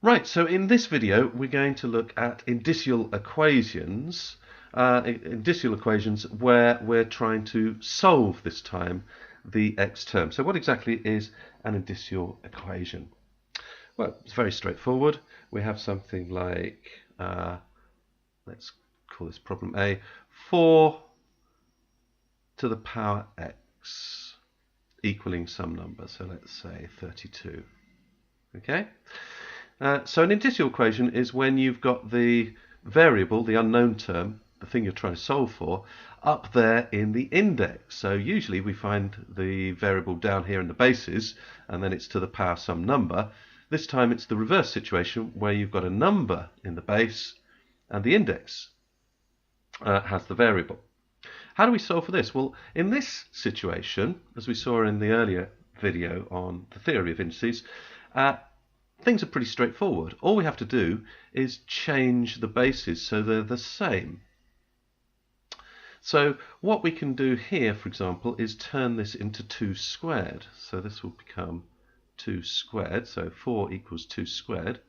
Right, so in this video we're going to look at indicial equations, where we're trying to solve this time the x term. So what exactly is an indicial equation? Well, it's very straightforward. We have something like, let's call this problem A, 4 to the power x equaling some number, so let's say 32. Okay? So an indicial equation is when you've got the variable, the unknown term, the thing you're trying to solve for, up there in the index. So usually we find the variable down here in the bases, and then it's to the power some number. This time it's the reverse situation where you've got a number in the base and the index has the variable. How do we solve for this? Well, in this situation, as we saw in the earlier video on the theory of indices, things are pretty straightforward. All we have to do is change the bases so they're the same. So what we can do here, for example, is turn this into 2 squared. So this will become 2 squared, so 4 equals 2 squared,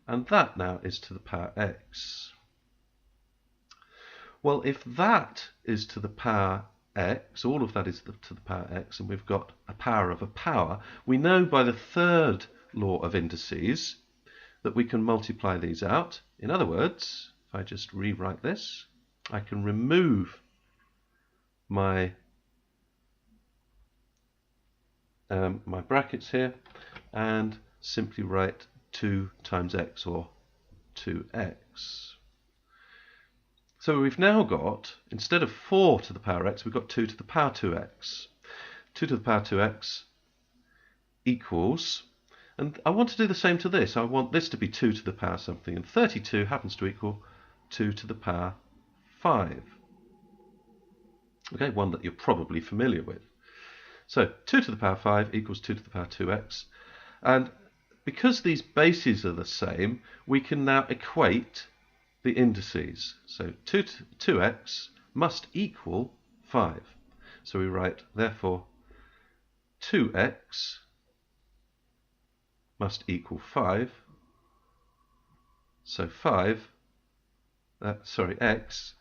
and that now is to the power x. Well, if that is to the power x, all of that is to the power x, and we've got a power of a power, we know by the third law of indices that we can multiply these out. In other words, if I just rewrite this, I can remove my my brackets here and simply write 2 times x, or 2x. So we've now got, instead of 4 to the power x, we've got 2 to the power 2x. 2 to the power 2x equals, and I want to do the same to this. I want this to be 2 to the power something, and 32 happens to equal 2 to the power 5. Okay, one that you're probably familiar with. So 2 to the power 5 equals 2 to the power 2x. And because these bases are the same, we can now equate the indices. So 2x must equal 5. So we write, therefore, 2x must equal 5. So x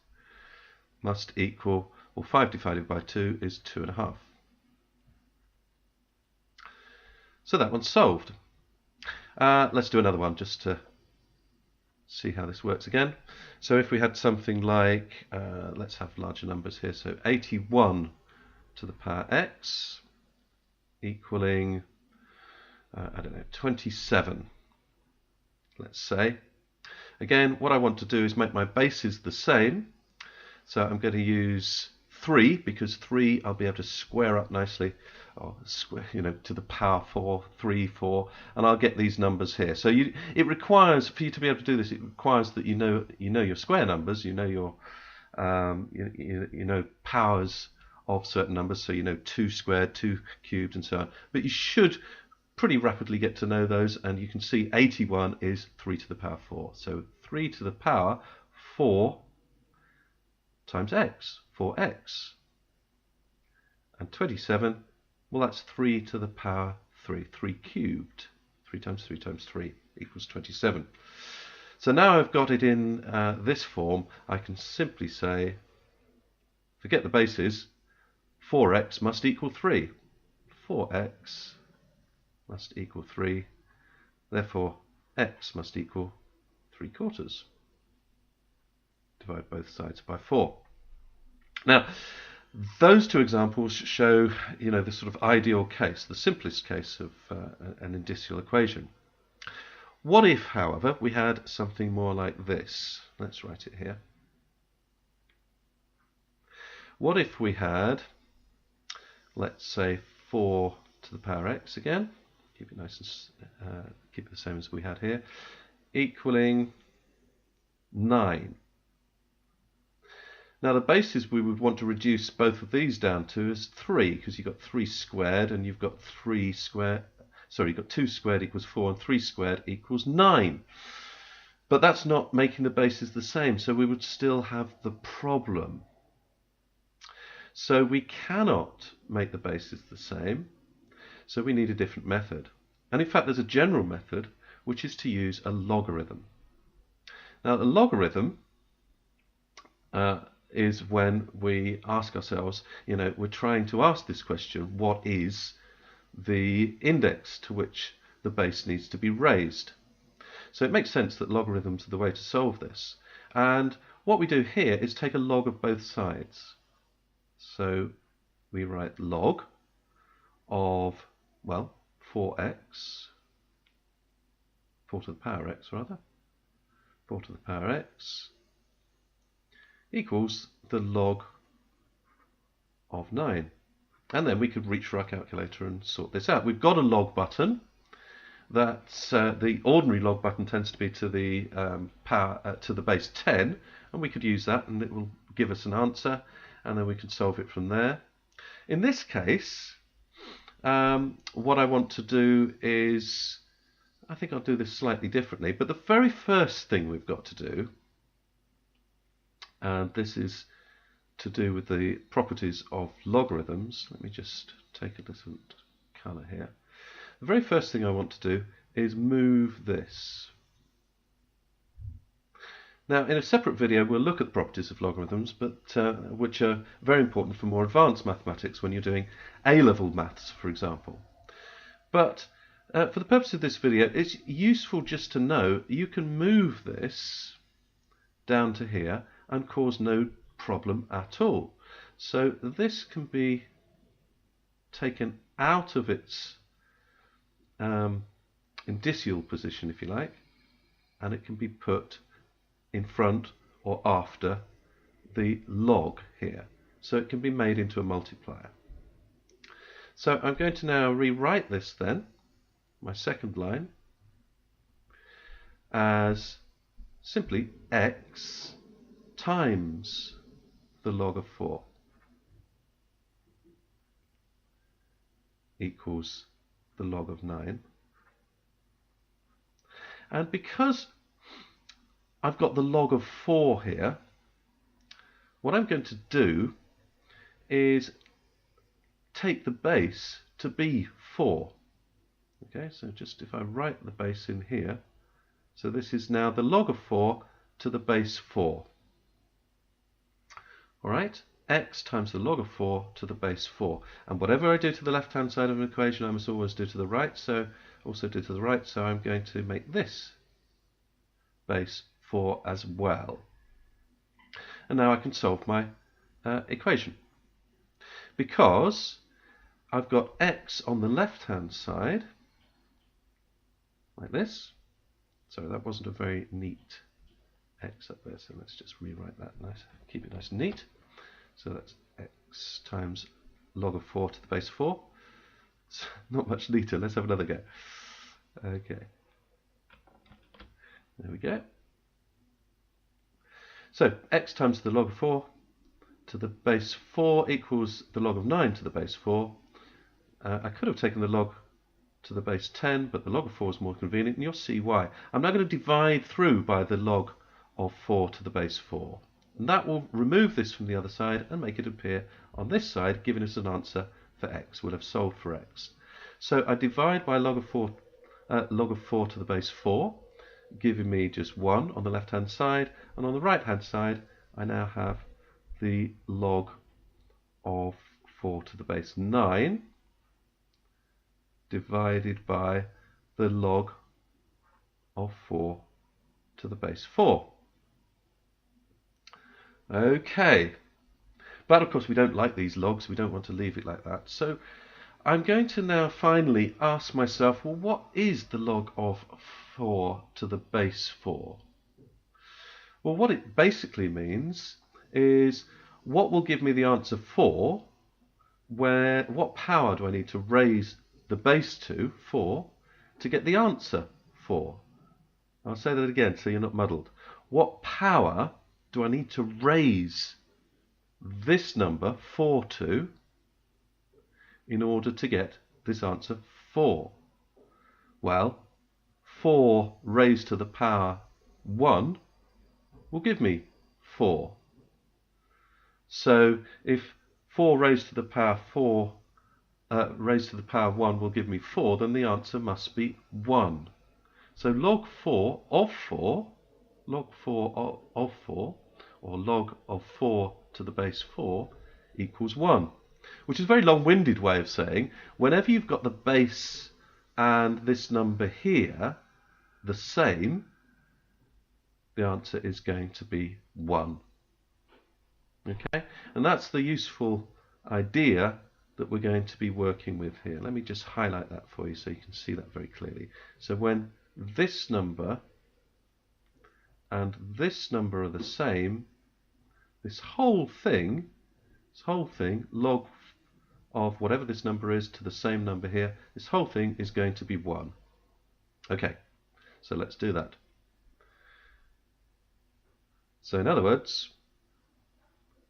must equal, well, 5 divided by 2 is 2.5. So that one's solved. Let's do another one just to see how this works again. So if we had something like, let's have larger numbers here, so 81 to the power x equaling, I don't know, 27, let's say. Again, what I want to do is make my bases the same. So I'm going to use 3, because 3 I'll be able to square up nicely, or square, to the power 4, 3, 4, and I'll get these numbers here. So it requires, for you to be able to do this, it requires that you know your square numbers, you know your powers of certain numbers. So 2 squared, 2 cubed, and so on. But you should pretty rapidly get to know those, and you can see 81 is 3 to the power 4. So 3 to the power 4 times x, 4x. And 27, well, that's 3 to the power 3, 3 cubed. 3 times 3 times 3 equals 27. So now I've got it in this form, I can simply say, forget the bases, 4x must equal 3. 4x must equal 3. Therefore, x must equal 3/4. Divide both sides by 4. Now, those two examples show, the sort of ideal case, the simplest case of an indicial equation. What if, however, we had something more like this? Let's write it here. What if we had, let's say, 4 to the power x again, keep it nice and keep it the same as we had here, equaling 9. Now the bases we would want to reduce both of these down to is 3, because you've got 3 squared and you've got 3 squared, you've got 2 squared equals 4 and 3 squared equals 9. But that's not making the bases the same, so we would still have the problem. So we cannot make the bases the same, so we need a different method. And in fact, there's a general method which is to use a logarithm. Now, the logarithm is when we ask ourselves, we're trying to ask this question, what is the index to which the base needs to be raised? So it makes sense that logarithms are the way to solve this. And what we do here is take a log of both sides. So we write log of, 4x, 4 to the power x rather, 4 to the power x equals the log of 9. And then we could reach for our calculator and sort this out. We've got a log button. That's the ordinary log button tends to be to the to the base 10, and we could use that and it will give us an answer, and then we can solve it from there. In this case, what I want to do is, I think I'll do this slightly differently, but the very first thing we've got to do, and this is to do with the properties of logarithms. Let me just take a different colour here. The very first thing I want to do is move this. Now, in a separate video, we'll look at the properties of logarithms, but which are very important for more advanced mathematics when you're doing A-level maths, for example. But for the purpose of this video, it's useful just to know you can move this down to here and cause no problem at all. So this can be taken out of its indicial position, if you like, and it can be put in front or after the log here. So it can be made into a multiplier. So I'm going to now rewrite this then, my second line, as simply x times the log of 4 equals the log of 9. And because I've got the log of 4 here, what I'm going to do is take the base to be 4. Okay, so just if I write the base in here, so this is now the log of 4 to the base 4. Alright, x times the log of 4 to the base 4. And whatever I do to the left-hand side of an equation, I must always do to the right, so also do to the right, so I'm going to make this base 4 as well. And now I can solve my equation. Because I've got x on the left-hand side, like this. Sorry, that wasn't a very neat x up there, so let's just rewrite that nice, keep it nice and neat. So that's x times log of 4 to the base 4. It's not much neater. Let's have another go. Okay. There we go. So x times the log of 4 to the base 4 equals the log of 9 to the base 4. I could have taken the log to the base 10, but the log of 4 is more convenient, and you'll see why. I'm now going to divide through by the log of 4 to the base 4. And that will remove this from the other side and make it appear on this side, giving us an answer for x. We'll have solved for x. So I divide by log of 4 to the base 4, giving me just 1 on the left-hand side. And on the right-hand side, I now have the log of 4 to the base 9 divided by the log of 4 to the base 4. Okay, but of course we don't like these logs, we don't want to leave it like that. So I'm going to now finally ask myself, well, what is the log of 4 to the base 4? Well, what it basically means is what will give me the answer 4, what power do I need to raise the base to, 4, to get the answer 4? I'll say that again so you're not muddled. What power do I need to raise this number 4 to in order to get this answer 4? Well, 4 raised to the power 1 will give me 4. So if 4 raised to the power 1 will give me 4, then the answer must be 1. So log 4 of 4, log 4 of 4, or log of 4 to the base 4 equals 1, which is a very long-winded way of saying whenever you've got the base and this number here the same, the answer is going to be 1. Okay, and that's the useful idea that we're going to be working with here. Let me just highlight that for you so you can see that very clearly. So when this number and this number are the same, this whole thing, log of whatever this number is to the same number here, this whole thing is going to be 1. Okay, so let's do that. So in other words,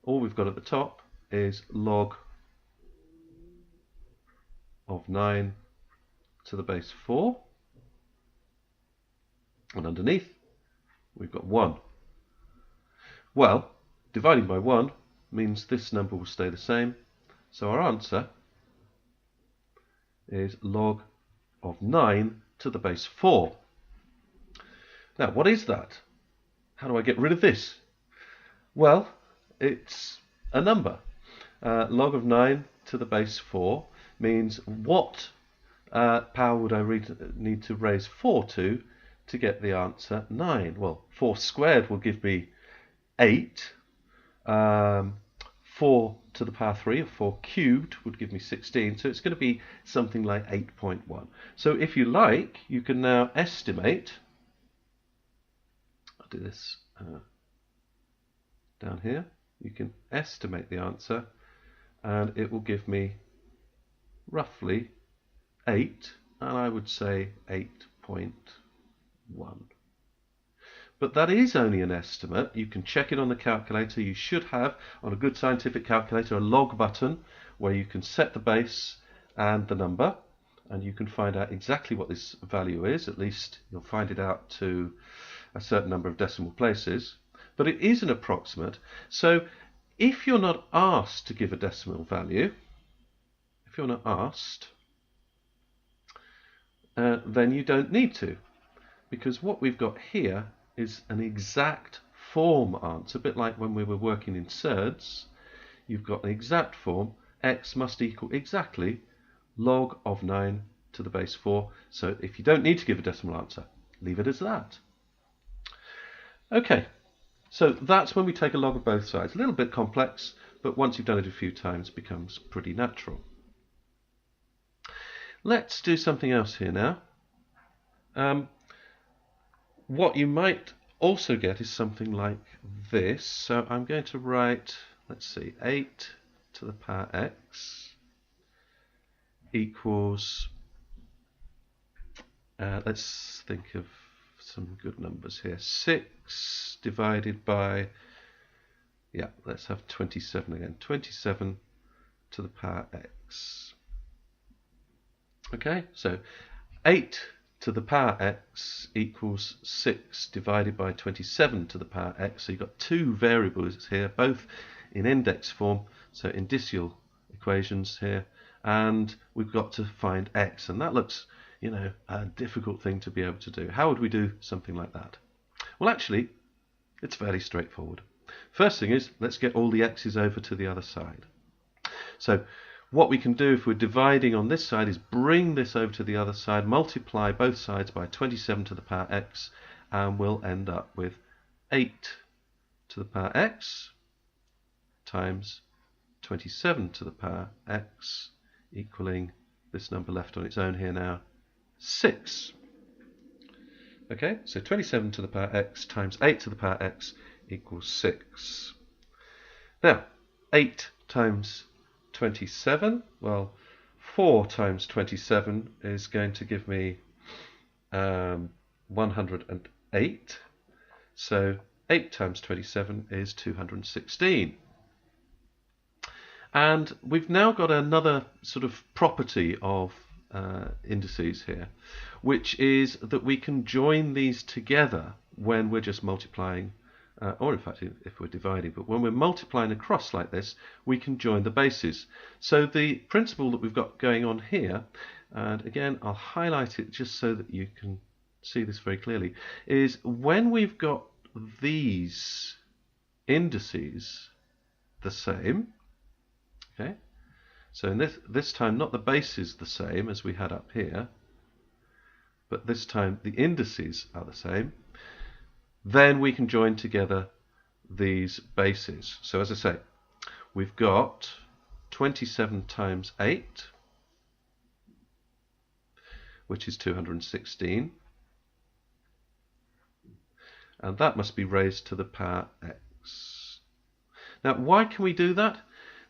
all we've got at the top is log of 9 to the base 4, and underneath we've got 1. Well, dividing by 1 means this number will stay the same, so our answer is log of 9 to the base 4. Now, what is that? How do I get rid of this? Well, it's a number. Log of 9 to the base 4 means what power would I need to raise 4 to get the answer 9? Well, 4 squared will give me 8. 4 to the power 3, or 4 cubed, would give me 16. So it's going to be something like 8.1. So if you like, you can now estimate. I'll do this down here. You can estimate the answer, and it will give me roughly 8, and I would say 8.1. But that is only an estimate. You can check it on the calculator. You should have, on a good scientific calculator, a log button where you can set the base and the number, and you can find out exactly what this value is. At least you'll find it out to a certain number of decimal places. But it is an approximate. So if you're not asked to give a decimal value, if you're not asked, then you don't need to, because what we've got here is an exact form answer, a bit like when we were working in surds. You've got an exact form. X must equal exactly log of 9 to the base 4. So if you don't need to give a decimal answer, leave it as that. Okay, so that's when we take a log of both sides. A little bit complex, but once you've done it a few times, it becomes pretty natural. Let's do something else here now. What you might also get is something like this. So I'm going to write, let's see, 8 to the power x equals, let's think of some good numbers here. 6 divided by, yeah, let's have 27 again. 27 to the power x. Okay, so 8 to the power x equals 6 divided by 27 to the power x. So you've got two variables here, both in index form, so indicial equations here, and we've got to find x, and that looks, you know, a difficult thing to be able to do. How would we do something like that? Well, actually, it's fairly straightforward. First thing is, let's get all the x's over to the other side. So what we can do if we're dividing on this side is bring this over to the other side, multiply both sides by 27 to the power x, and we'll end up with 8 to the power x times 27 to the power x, equaling this number left on its own here now, 6. Okay, so 27 to the power x times 8 to the power x equals 6. Now, 8 times 27, well, 4 times 27 is going to give me 108. So 8 times 27 is 216. And we've now got another sort of property of indices here, which is that we can join these together when we're just multiplying, or in fact if we're dividing, but when we're multiplying across like this, we can join the bases. So the principle that we've got going on here, and again I'll highlight it just so that you can see this very clearly, is when we've got these indices the same, okay, so in this time not the base is the same as we had up here, but this time the indices are the same, then we can join together these bases. So as I say, we've got 27 times 8, which is 216, and that must be raised to the power x. Now, why can we do that?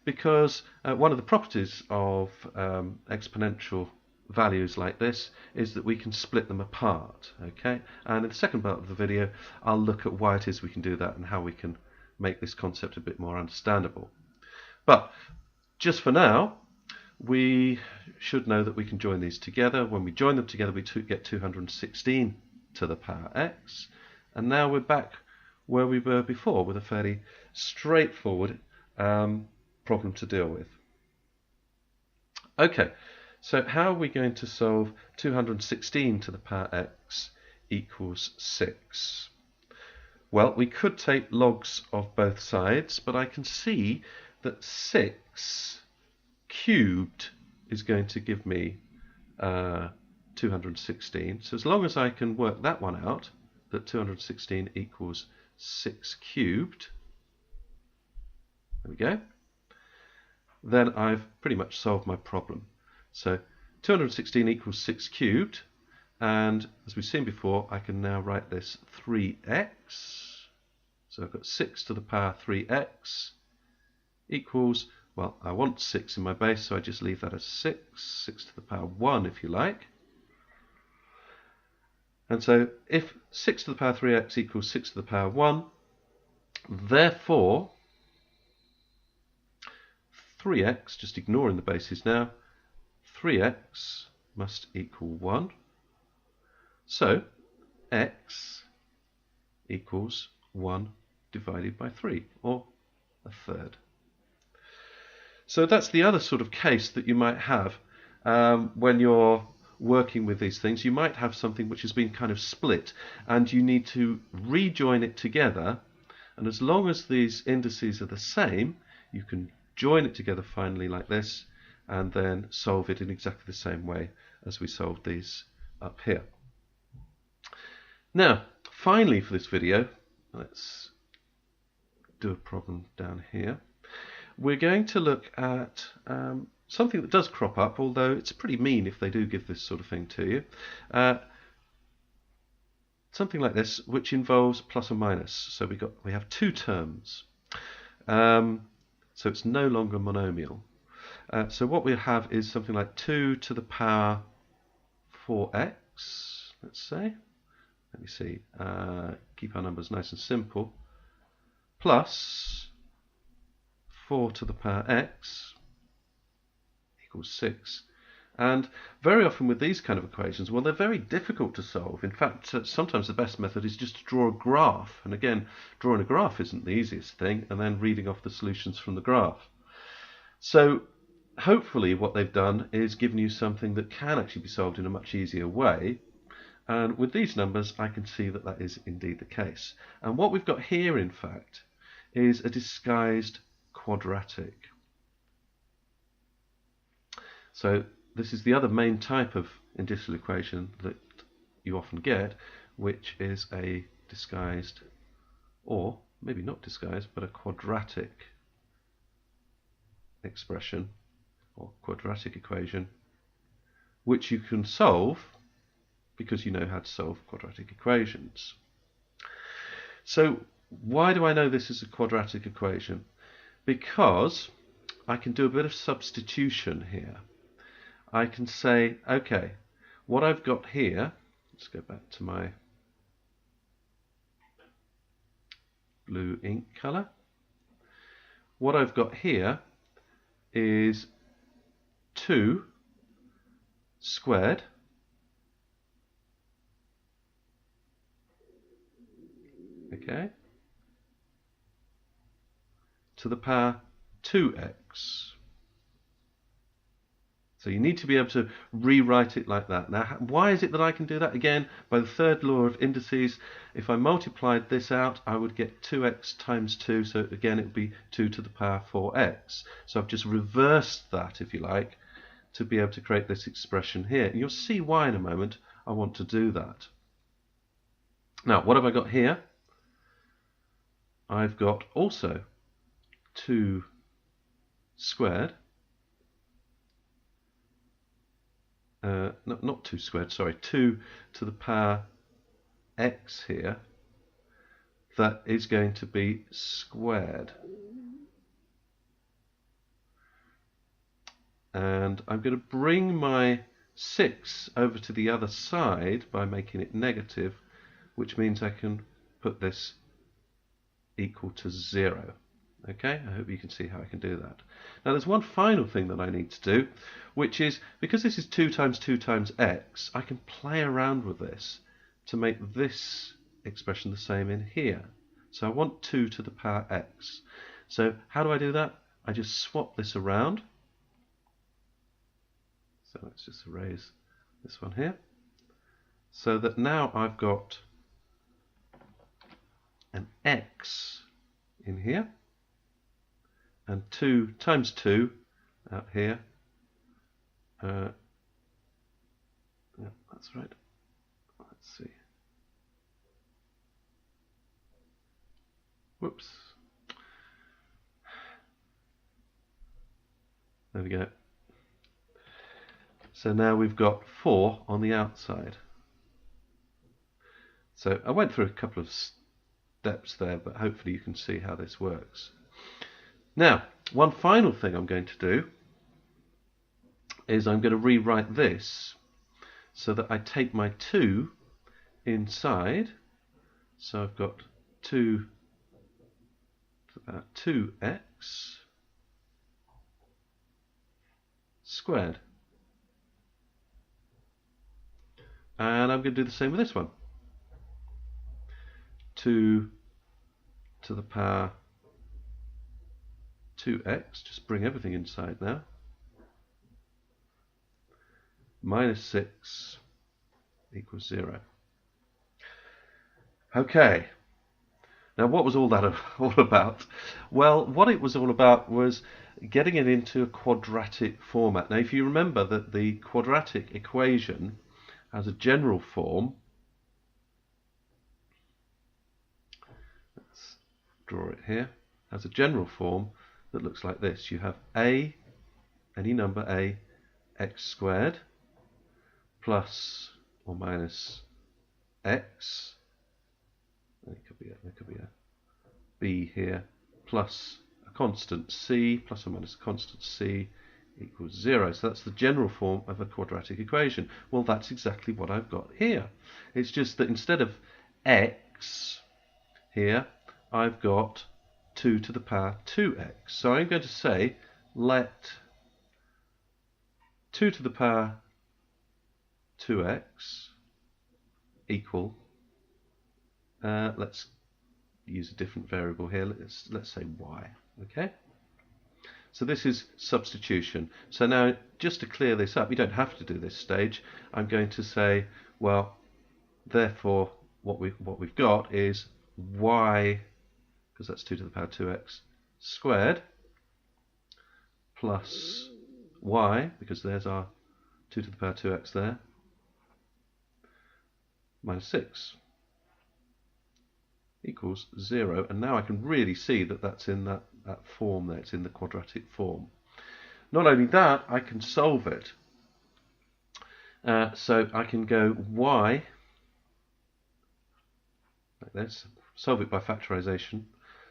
Because one of the properties of exponential values like this is that we can split them apart, okay? And in the second part of the video, I'll look at why it is we can do that and how we can make this concept a bit more understandable. But just for now, we should know that we can join these together. When we join them together, we get 216 to the power x. And now we're back where we were before with a fairly straightforward problem to deal with. Okay, so how are we going to solve 216 to the power x equals 6? Well, we could take logs of both sides, but I can see that 6 cubed is going to give me 216. So as long as I can work that one out, that 216 equals 6 cubed, there we go, then I've pretty much solved my problem. So 216 equals 6 cubed, and as we've seen before, I can now write this 3x. So I've got 6 to the power 3x equals, well, I want 6 in my base, so I just leave that as 6 to the power 1 if you like. And so if 6 to the power 3x equals 6 to the power 1, therefore 3x, just ignoring the bases now, 3x must equal 1. So x equals 1 divided by 3, or a third. So that's the other sort of case that you might have when you're working with these things. You might have something which has been kind of split, and you need to rejoin it together, and as long as these indices are the same, you can join it together finally like this, and then solve it in exactly the same way as we solved these up here. Now, finally for this video, let's do a problem down here. We're going to look at something that does crop up, although it's pretty mean if they do give this sort of thing to you. Something like this, which involves plus or minus. So we have two terms. So it's no longer monomial. So what we have is something like 2 to the power 4x, let's say. Let me see. Keep our numbers nice and simple. Plus 4 to the power x equals 6. And very often with these kind of equations, well, they're very difficult to solve. In fact, sometimes the best method is just to draw a graph. And again, drawing a graph isn't the easiest thing, and then reading off the solutions from the graph. So hopefully what they've done is given you something that can actually be solved in a much easier way. And with these numbers, I can see that that is indeed the case. And what we've got here, in fact, is a disguised quadratic. So this is the other main type of indicial equation that you often get, which is a disguised, or maybe not disguised, but a quadratic expression, or quadratic equation, which you can solve because you know how to solve quadratic equations. So why do I know this is a quadratic equation? Because I can do a bit of substitution here. I can say, okay, what I've got here, let's go back to my blue ink color. What I've got here is 2 squared to the power 2x. So you need to be able to rewrite it like that. Now, why is it that I can do that? Again, by the third law of indices, if I multiplied this out, I would get 2x times 2. So again, it would be 2 to the power 4x. So I've just reversed that, if you like, to be able to create this expression here. And you'll see why in a moment I want to do that. Now, what have I got here? I've got also 2 squared. Not 2 squared, sorry, 2 to the power x here, that is going to be squared. And I'm going to bring my 6 over to the other side by making it negative, which means I can put this equal to 0. Okay, I hope you can see how I can do that. Now there's one final thing that I need to do, which is, because this is 2 times 2 times x, I can play around with this to make this expression the same in here. So I want 2 to the power x. So how do I do that? I just swap this around. So let's just erase this one here. So that now I've got an x in here, and 2 times 2 out here. Yeah, that's right. Let's see. Whoops. There we go. So now we've got 4 on the outside. So I went through a couple of steps there, but hopefully you can see how this works. Now, one final thing I'm going to do is I'm going to rewrite this so that I take my 2 inside. So I've got 2 to about 2x squared. And I'm going to do the same with this one. 2 to the power 2x, just bring everything inside now, minus 6 equals 0. Okay, now what was all that all about? Well, what it was all about was getting it into a quadratic format. Now, if you remember that the quadratic equation has a general form, let's draw it here, has a general form that looks like this. You have a, any number a, x squared plus or minus x. There could be a b here, plus a constant c, plus or minus a constant c equals 0. So that's the general form of a quadratic equation. Well, that's exactly what I've got here. It's just that instead of x here, I've got 2 to the power 2x. So I'm going to say let 2 to the power 2x equal, let's use a different variable here, let's say y. Okay, so this is substitution. So now, just to clear this up, you don't have to do this stage. I'm going to say, well, therefore what we've got is y, because that's 2 to the power 2x squared, plus y, because there's our 2 to the power 2x there, minus 6 equals 0. And now I can really see that that's in that form there, it's in the quadratic form. Not only that, I can solve it. So I can go y, like this, solve it by factorization.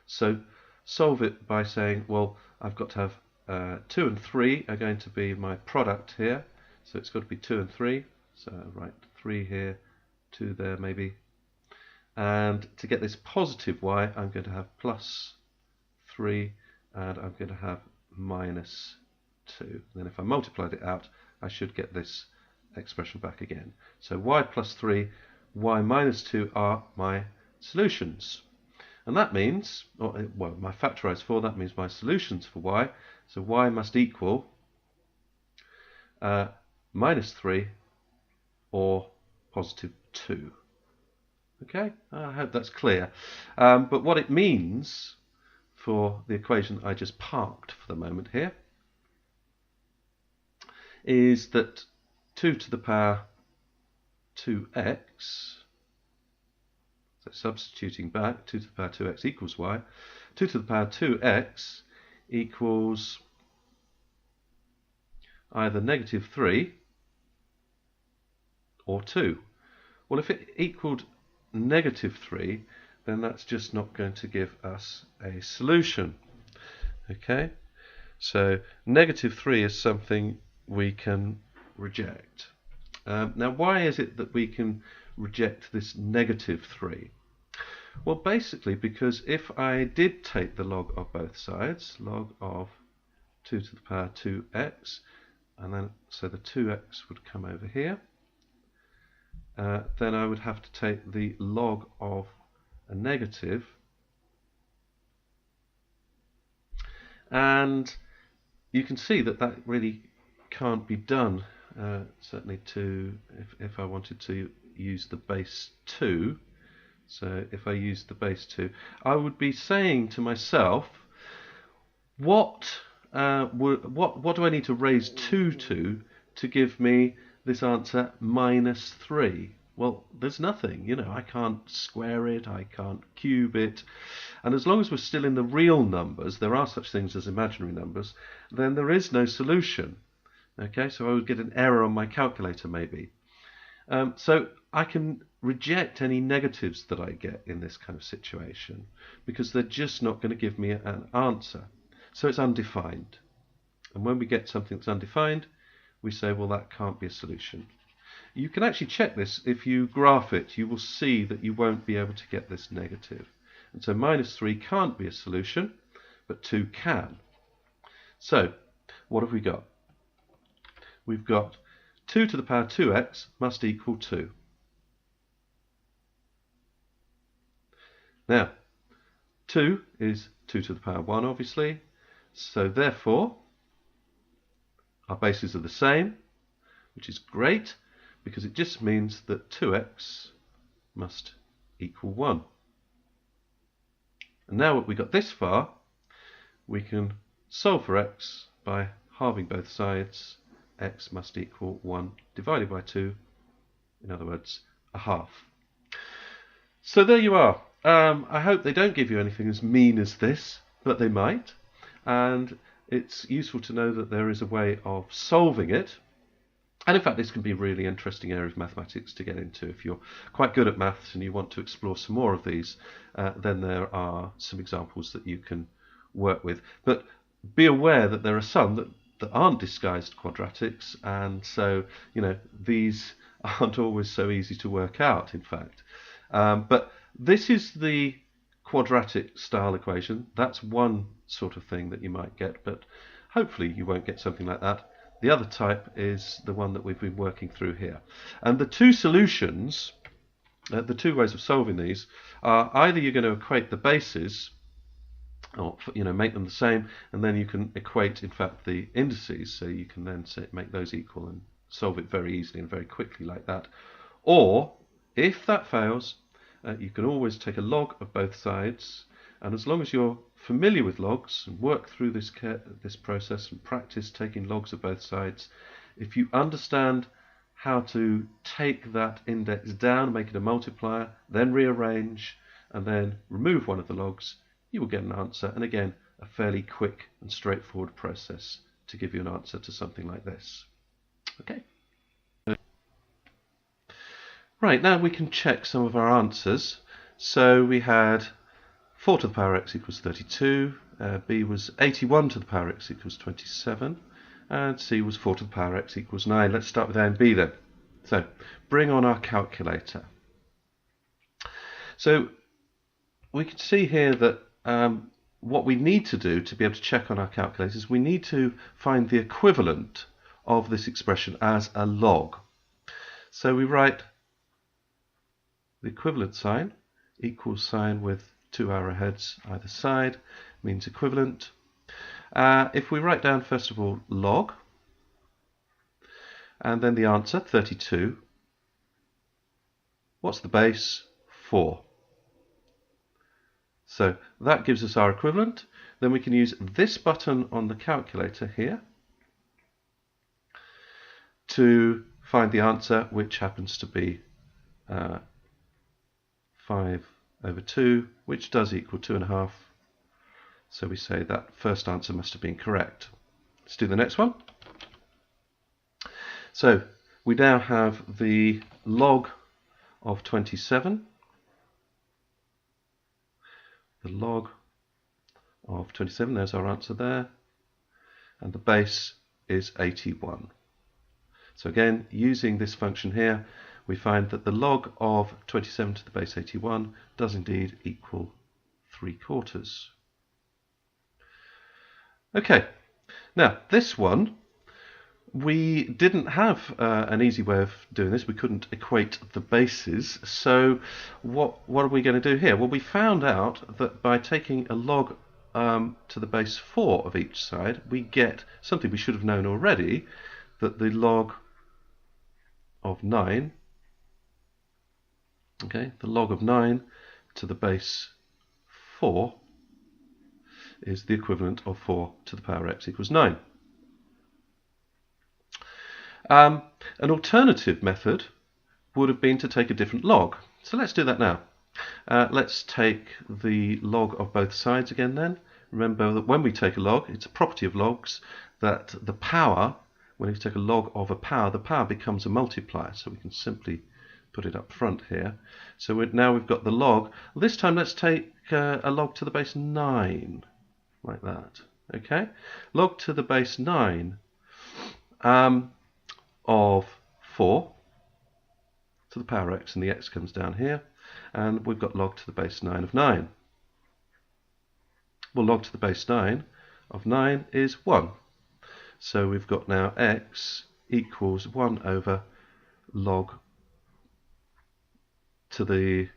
So solve it by saying, well, I've got to have 2 and 3 are going to be my product here. So it's got to be 2 and 3. So I write 3 here, 2 there maybe. And to get this positive y, I'm going to have plus 3, and I'm going to have minus 2. And then if I multiplied it out, I should get this expression back again. So y plus 3, y minus 2 are my solutions. And that means, well, my factorised for, that means my solutions for y. So y must equal minus 3 or positive 2. Okay, I hope that's clear. But what it means for the equation I just parked for the moment here is that 2 to the power 2x, so substituting back, 2 to the power 2x equals y, 2 to the power 2x equals either negative 3 or 2. Well, if it equaled negative 3, then that's just not going to give us a solution. Okay, so negative 3 is something we can reject. Now, why is it that we can reject this negative 3? Well, basically because if I did take the log of both sides, log of 2 to the power 2x, and then so the 2x would come over here, then I would have to take the log of a negative, and you can see that that really can't be done, certainly if I wanted to use the base 2. So if I use the base 2, I would be saying to myself, what do I need to raise 2 to give me this answer minus 3? Well, there's nothing, I can't square it, I can't cube it, and as long as we're still in the real numbers, there are such things as imaginary numbers, then there is no solution. Okay, so I would get an error on my calculator maybe. So I can reject any negatives that I get in this kind of situation because they're just not going to give me an answer. So it's undefined. And when we get something that's undefined, we say, well, that can't be a solution. You can actually check this. If you graph it, you will see that you won't be able to get this negative. And so minus 3 can't be a solution, but 2 can. So what have we got? We've got 2 to the power 2x must equal 2. Now, 2 is 2 to the power 1, obviously. So therefore, our bases are the same, which is great, because it just means that 2x must equal 1. And now that we got this far, we can solve for x by halving both sides. X must equal 1 divided by 2, in other words, a half. So there you are. I hope they don't give you anything as mean as this, but they might. And it's useful to know that there is a way of solving it. And in fact, this can be a really interesting area of mathematics to get into. If you're quite good at maths and you want to explore some more of these, then there are some examples that you can work with. But be aware that there are some that aren't disguised quadratics, and so these aren't always so easy to work out, in fact. But this is the quadratic style equation. That's one sort of thing that you might get, but hopefully you won't get something like that. The other type is the one that we've been working through here. And the two solutions, the two ways of solving these, are either you're going to equate the bases, or make them the same, and then you can equate, in fact, the indices, so you can then make those equal and solve it very easily and very quickly like that. Or, if that fails, you can always take a log of both sides, and as long as you're familiar with logs and work through this process and practice taking logs of both sides, if you understand how to take that index down, make it a multiplier, then rearrange, and then remove one of the logs, you will get an answer, and again, a fairly quick and straightforward process to give you an answer to something like this. Okay. Right, now we can check some of our answers. So we had 4 to the power x equals 32, B was 81 to the power x equals 27, and C was 4 to the power x equals 9. Let's start with A and B then. So, bring on our calculator. So, we can see here that what we need to do to be able to check on our calculator is we need to find the equivalent of this expression as a log. So we write the equivalent sign, equal sign with 2 arrowheads either side, means equivalent. If we write down first of all log, and then the answer, 32. What's the base? 4. So that gives us our equivalent. Then we can use this button on the calculator here to find the answer, which happens to be 5/2, which does equal 2.5. So we say that first answer must have been correct. Let's do the next one. So we now have the log of 27. The log of 27, there's our answer there. And the base is 81. So again, using this function here, we find that the log of 27 to the base 81 does indeed equal 3/4. Okay, now this one, we didn't have an easy way of doing this. We couldn't equate the bases. So what are we going to do here? Well, we found out that by taking a log to the base 4 of each side, we get something we should have known already, that the log of 9, okay, the log of 9 to the base 4 is the equivalent of 4 to the power x equals 9. An alternative method would have been to take a different log. So let's do that now. Let's take the log of both sides again then. Remember that when we take a log, it's a property of logs that the power, when you take a log of a power, the power becomes a multiplier. So we can simply put it up front here. So now we've got the log. This time let's take a log to the base 9, like that. Okay, log to the base 9 of 4 to the power x, and the x comes down here, and we've got log to the base 9 of 9. Well, log to the base 9 of 9 is 1. So we've got now x equals 1 over log to the,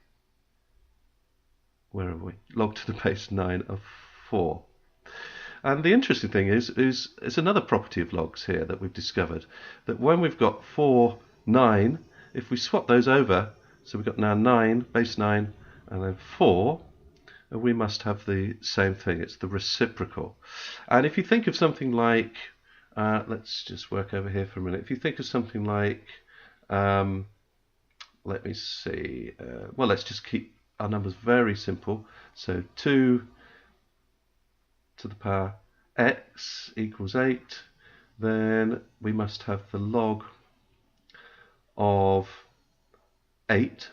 where are we? Log to the base 9 of 4. And the interesting thing is it's another property of logs here that we've discovered, that when we've got 4, 9, if we swap those over, so we've got now 9, base 9, and then 4, we must have the same thing. It's the reciprocal. And if you think of something like, let's just work over here for a minute. If you think of something like, let me see, well, let's just keep our numbers very simple. So 2 to the power x equals 8, then we must have the log of 8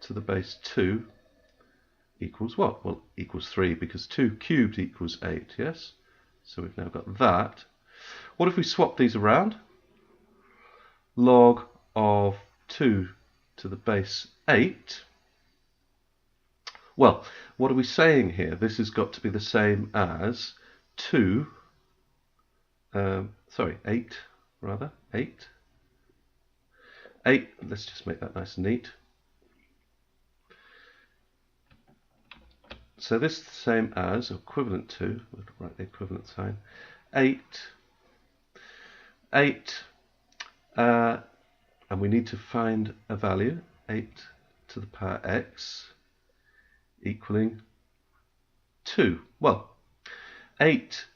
to the base 2 equals what? Well, equals 3, because 2 cubed equals 8, yes? So we've now got that. What if we swap these around? Log of 2 to the base 8. Well, what are we saying here? This has got to be the same as 8 rather, 8. 8, let's just make that nice and neat. So this is the same as, equivalent to, we'll write the equivalent sign, 8, and we need to find a value, 8 to the power x, equaling 2. Well, 8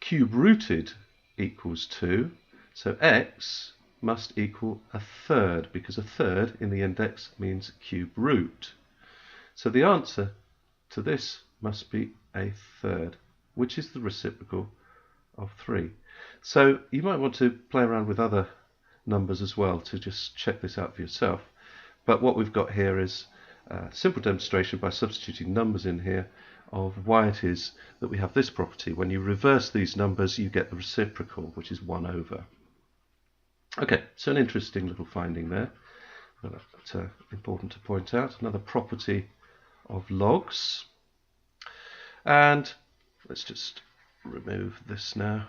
cube rooted equals 2, so x must equal 1/3, because 1/3 in the index means cube root. So the answer to this must be 1/3, which is the reciprocal of 3. So you might want to play around with other numbers as well to just check this out for yourself. But what we've got here is a simple demonstration by substituting numbers in here of why it is that we have this property. When you reverse these numbers, you get the reciprocal, which is 1 over. Okay, so an interesting little finding there. That's important to point out. Another property of logs. And let's just remove this now.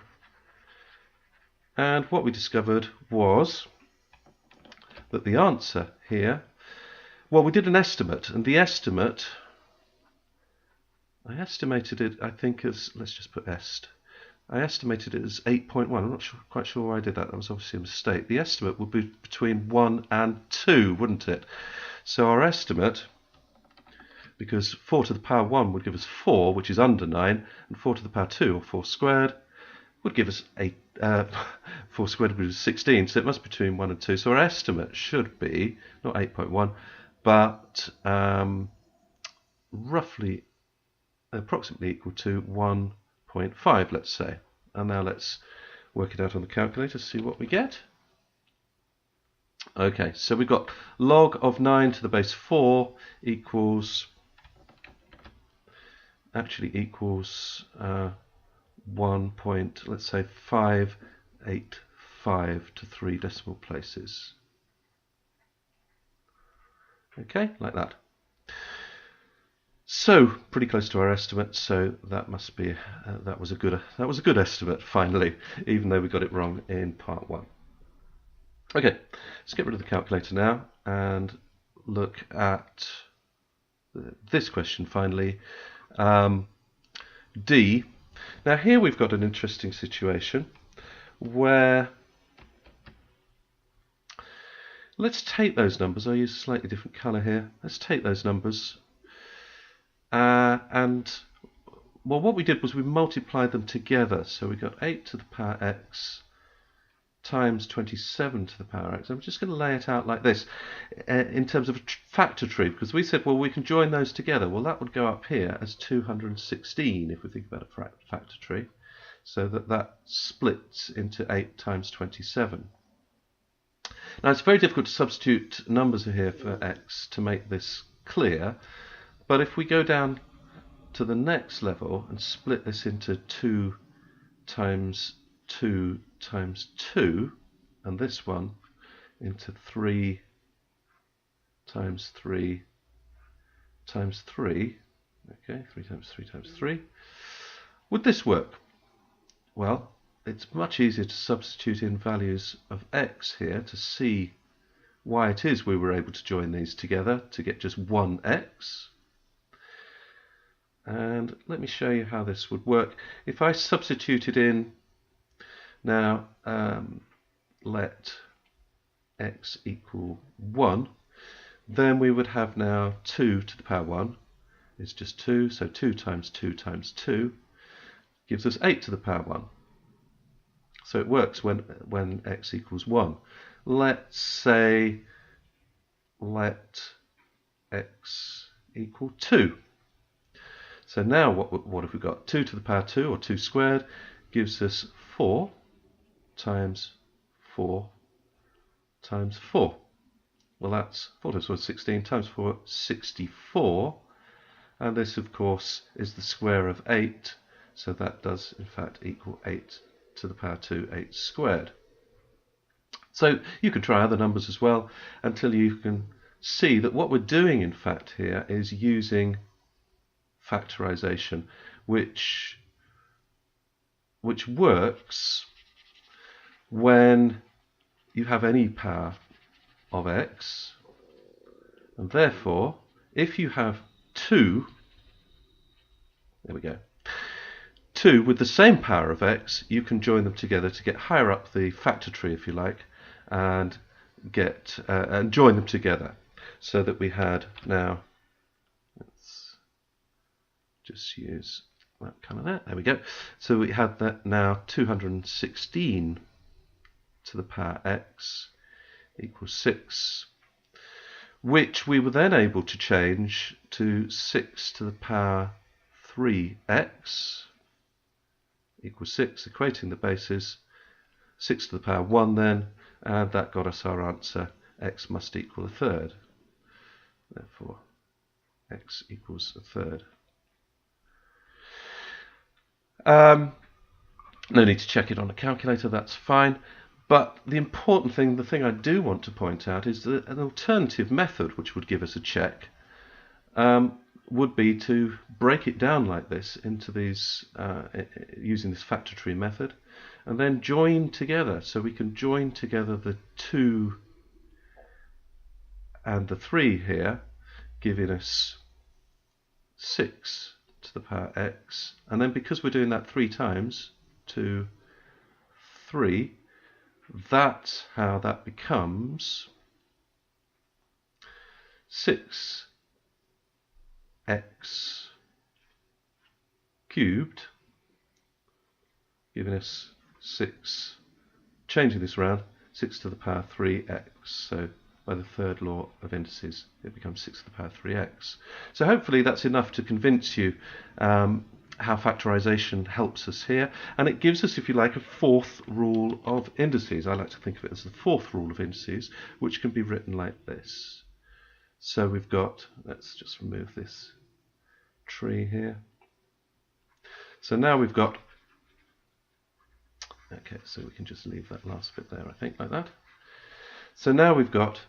And what we discovered was that the answer here, well, we did an estimate, and the estimate, I estimated it, I think, as, let's just put est. I estimated it as 8.1. I'm not quite sure why I did that. That was obviously a mistake. The estimate would be between 1 and 2, wouldn't it? So our estimate, because 4 to the power 1 would give us 4, which is under 9, and 4 to the power 2, or 4 squared, would give us 8. 4 squared would give us 16, so it must be between 1 and 2. So our estimate should be, not 8.1, but roughly, approximately equal to 1.5, let's say. And now let's work it out on the calculator, see what we get. Okay, so we've got log of 9 to the base 4 equals 1 point, let's say 585 to 3 decimal places. Okay, like that. So pretty close to our estimate. So that must be that was a good estimate finally, even though we got it wrong in part 1. Okay, let's get rid of the calculator now and look at this question finally. D. Now here we've got an interesting situation where let's take those numbers. I'll use a slightly different colour here. Let's take those numbers and well, what we did was we multiplied them together. So we got 8 to the power x times 27 to the power x. I'm just going to lay it out like this in terms of a factor tree, because we said, well, we can join those together. Well, that would go up here as 216 if we think about a factor tree, so that splits into 8 times 27. Now, it's very difficult to substitute numbers here for x to make this clear, but if we go down to the next level and split this into 2 times 2 times 2, and this one into 3 times 3 times 3, okay, 3 times 3 times 3, would this work? Well, it's much easier to substitute in values of x here to see why it is we were able to join these together to get just 1x. And let me show you how this would work. If I substituted in now, let x equal 1, then we would have now 2 to the power 1 is just 2, so 2 times 2 times 2 gives us 8 to the power 1. So it works when x equals 1. Let's say let x equal 2. So now what have we got? 2 to the power 2, or 2 squared, gives us 4 times 4 times 4. Well, that's 4 times 4 is 16, times 4, 64. And this, of course, is the square of 8. So that does, in fact, equal 8 to the power 2, 8 squared. So you can try other numbers as well until you can see that what we're doing, in fact, here is using factorization, which works when you have any power of x, and therefore if you have 2, there we go, 2 with the same power of x, you can join them together to get higher up the factor tree, if you like, and get and join them together, so that we had now, let's just use that colour there we go, so we had that now 216 to the power x equals 6, which we were then able to change to 6 to the power 3x equals 6, equating the bases, 6 to the power 1 then, and that got us our answer, x must equal a third. Therefore, x equals a third. No need to check it on a calculator, that's fine. But the important thing, the thing I do want to point out, is that an alternative method which would give us a check would be to break it down like this into these, using this factor tree method, and then join together. So we can join together the 2 and the 3 here, giving us 6 to the power x. And then because we're doing that 3 times, 2, 3. That's how that becomes 6x cubed, giving us 6, changing this around, 6 to the power 3x. So by the third law of indices, it becomes 6 to the power 3x. So hopefully that's enough to convince you how factorization helps us here. And it gives us, if you like, a fourth rule of indices. I like to think of it as the fourth rule of indices, which can be written like this. So we've got, let's just remove this tree here. So now we've got, okay, so we can just leave that last bit there, I think, like that. So now we've got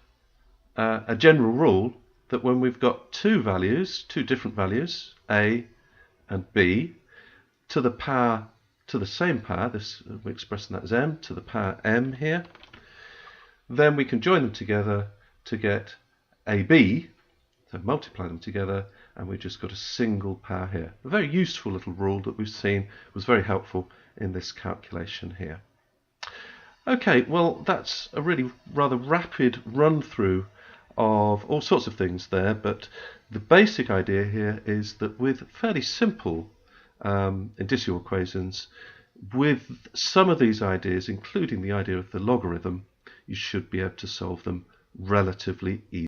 a general rule that when we've got two different values, a and b, to the same power, this we're expressing that as m, to the power m here, then we can join them together to get ab, so multiply them together, and we've just got a single power here. A very useful little rule that we've seen was very helpful in this calculation here. Okay, well that's a really rather rapid run through of all sorts of things there, but the basic idea here is that with fairly simple indicial equations, with some of these ideas, including the idea of the logarithm, you should be able to solve them relatively easily.